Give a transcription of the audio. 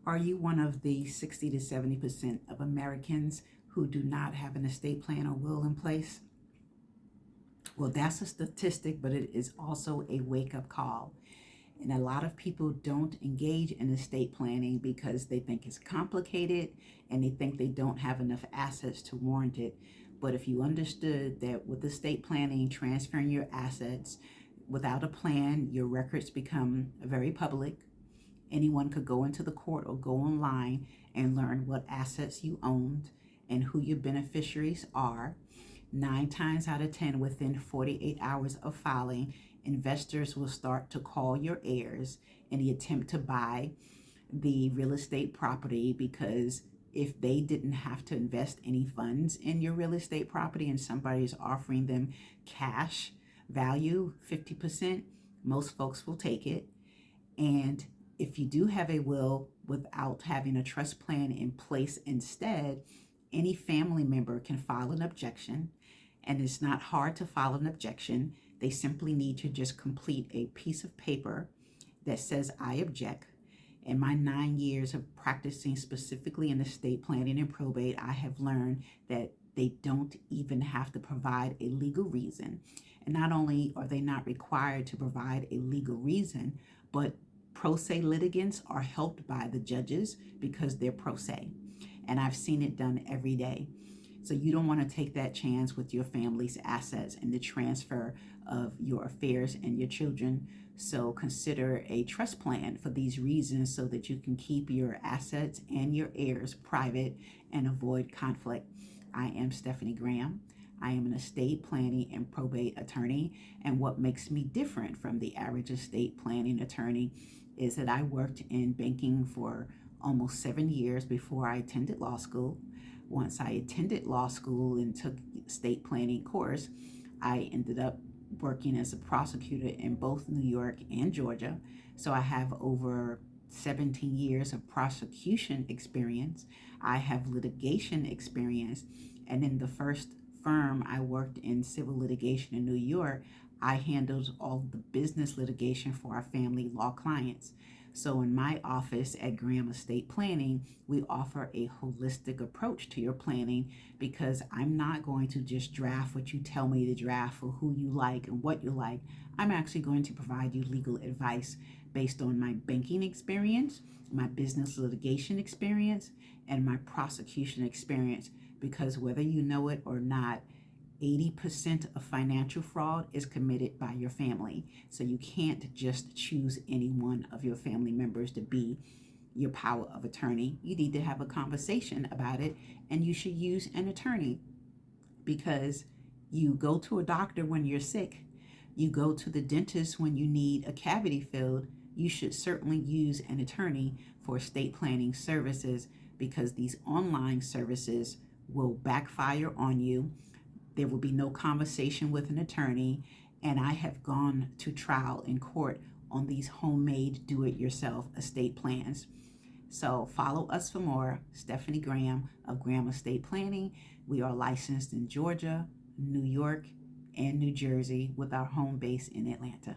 Are you one of the 60 to 70% of Americans who do not have an estate plan or will in place? Well, that's a statistic, but it is also a wake-up call. And a lot of people don't engage in estate planning because they think it's complicated and they think they don't have enough assets to warrant it. But if you understood that with estate planning, transferring your assets without a plan, your records become very public. Anyone could go into the court or go online and learn what assets you owned and who your beneficiaries are. 9 times out of 10, within 48 hours of filing, investors will start to call your heirs in the attempt to buy the real estate property, because if they didn't have to invest any funds in your real estate property and somebody is offering them cash value, 50%, most folks will take it. And if you do have a will without having a trust plan in place instead, any family member can file an objection, and it's not hard to file an objection. They simply need to just complete a piece of paper that says, I object. In my 9 years of practicing specifically in estate planning and probate, I have learned that they don't even have to provide a legal reason. And not only are they not required to provide a legal reason, but pro se litigants are helped by the judges because they're pro se. And I've seen it done every day. So you don't want to take that chance with your family's assets and the transfer of your affairs and your children. So consider a trust plan for these reasons so that you can keep your assets and your heirs private and avoid conflict. I am Stephanie Graham. I am an estate planning and probate attorney. And what makes me different from the average estate planning attorney is that I worked in banking for almost 7 years before I attended law school. Once I attended law school and took estate planning course, I ended up working as a prosecutor in both New York and Georgia. So I have over 17 years of prosecution experience. I have litigation experience. And in the first firm I worked in civil litigation in New York, I handled all the business litigation for our family law clients. So in my office at Graham Estate Planning, we offer a holistic approach to your planning, because I'm not going to just draft what you tell me to draft for who you like and what you like. I'm actually going to provide you legal advice based on my banking experience, my business litigation experience, and my prosecution experience, because whether you know it or not, 80% of financial fraud is committed by your family. So you can't just choose any one of your family members to be your power of attorney. You need to have a conversation about it, and you should use an attorney, because you go to a doctor when you're sick, you go to the dentist when you need a cavity filled. You should certainly use an attorney for estate planning services, because these online services will backfire on you. There will be no conversation with an attorney, and I have gone to trial in court on these homemade do-it-yourself estate plans. So follow us for more. Stephanie Graham of Graham Estate Planning. We are licensed in Georgia, New York, and New Jersey, with our home base in Atlanta.